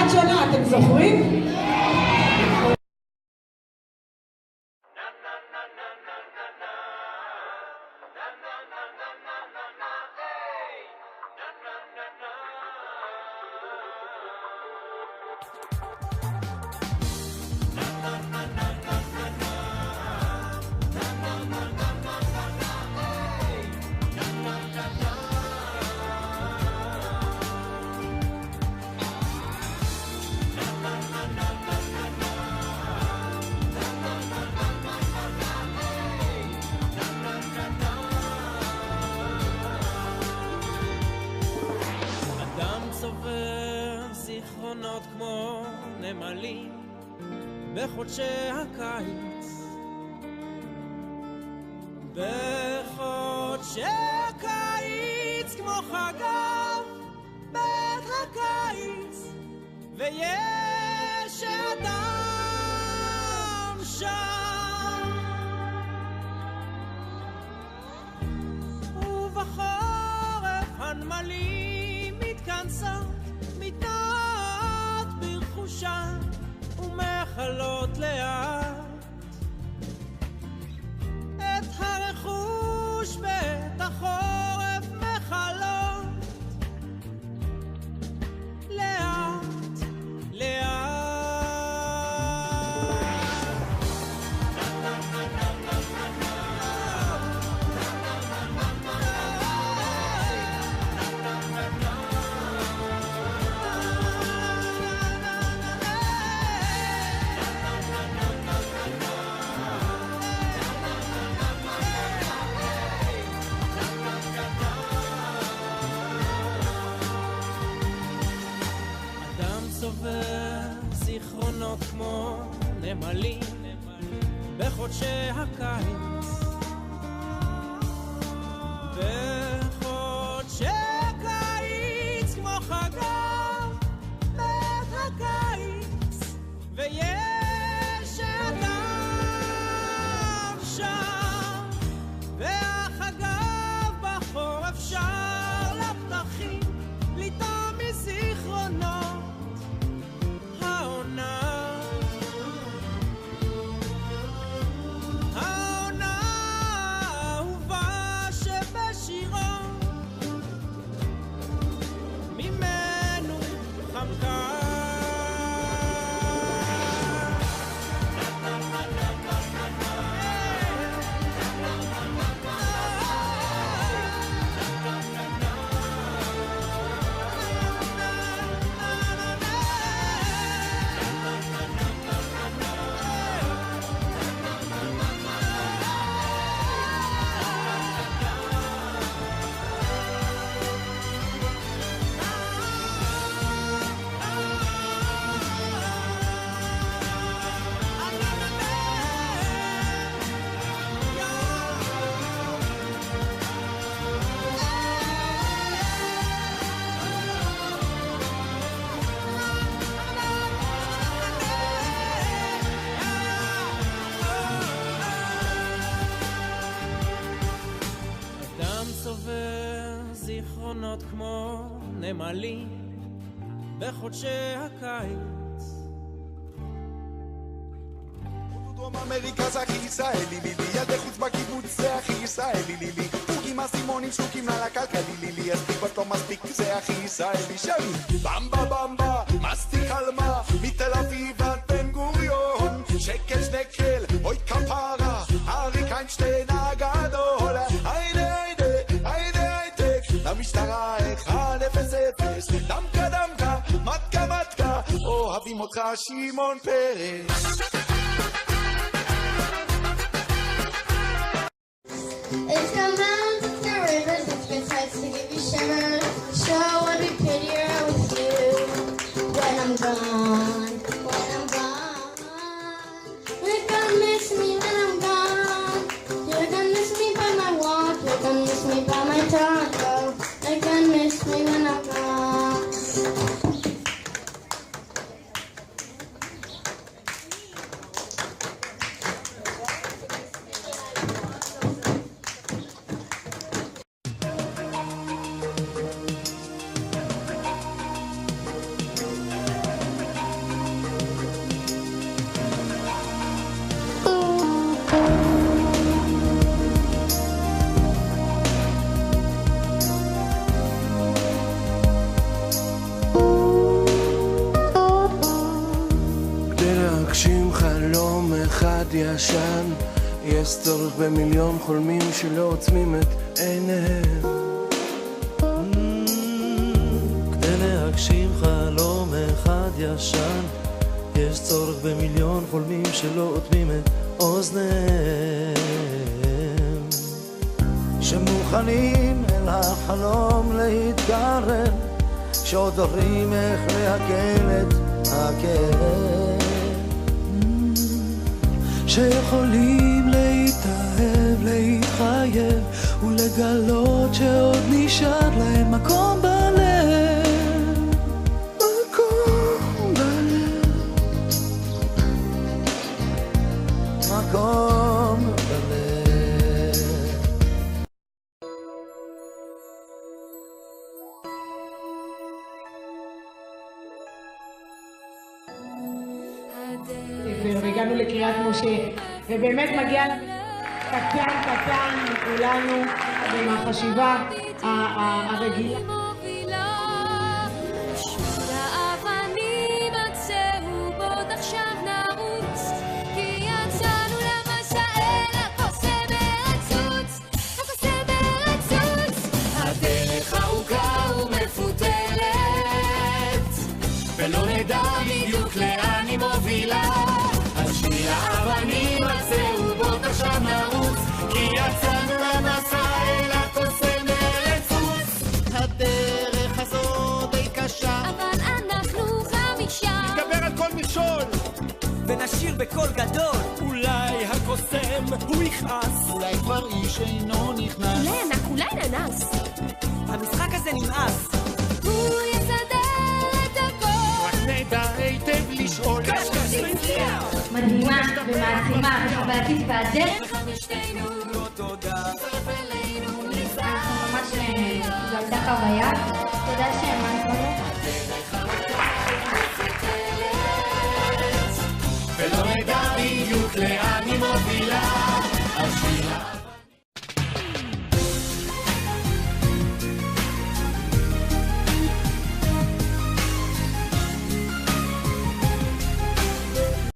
תחילת שנה, אתם זוכרים? זיכרונות כמו נמלים בחודשי הקיץ, בחודשי הקיץ כמו חגב בית הקיץ, ויש אדם שם, ובחורף הנמלים מתכנסות מתנות ברכושה ומחלות לאט את הרכוש בית החורף מחלות לאט לאט. זיכרונות כמו נמלים בחודשי הקיץ, בחודשי הקיץ כמו חגב בית הקיץ, ויש אדם שם, והחגב בחורף שר לפתחים לטעום מזיכרונות זיכרונות כמו נמלים בחודשי הקיץ. דרום אמריקה זה הכי ישראלי לילי, ילדי חוץ בקיבוץ זה הכי ישראלי לילי, פוגים אסימונים שלוקים על הקלקלי לילי, הספיק לא מספיק זה הכי ישראלי שלי. במבה במבה, מסטיק על מתל אביב עד בן גוריון, שקל שנקל, אוי כפרה, אריק איינשטיין הגדול, היידה למשטרה 100, דמקה דמקה, מתקה מתקה, אוהבים אותך שמעון פרס. It's come down the rivers, it's been sights to give you shivers. Sure would be prettier with you when I'm gone, when I'm gone. You're gonna miss me when I'm gone. You're gonna miss me by my walk, you're gonna miss me by my talk. You're gonna miss me when I'm gone. צורך במיליון חולמים שלא עוצמים את עיניהם. כדי להגשים חלום אחד ישן, יש צורך במיליון חולמים שלא אוטמים את אוזניהם, שמוכנים אל החלום להתקרב, שעוד דוברים איך להקל את הכאב, שיכולים להתאהב, להתחייב ולגלות שעוד נשאר להם מקום בלב, מקום בלב, מקום בלב. והגענו לקריאת משה, ובאמת מגיע קטן קטן מכולנו עם החשיבה הרגילה. ולא נדע בדיוק לאן היא מובילה, אז שביל האבנים עצרו בו עכשיו נרוץ, כי יצאנו למסע אל הקוסם הרצוץ. הדרך הזאת די קשה, אבל אנחנו 5 נתגבר על כל מכשול ונשיר בקול גדול. אולי הקוסם הוא יכעס, אולי כבר איש אינו נכנס, אולי ענק, אולי ננס. המשחק הזה נמאס, הוא יסדר את הכל, רק נדע היטב לשאול. קשקש והצליח, מדהימה ומעצימה וחווייתית, והדרך חמשתנו אותו דף צרף אלינו אנחנו ממש, זו הייתה חוויה. תודה שהאמנת לנו.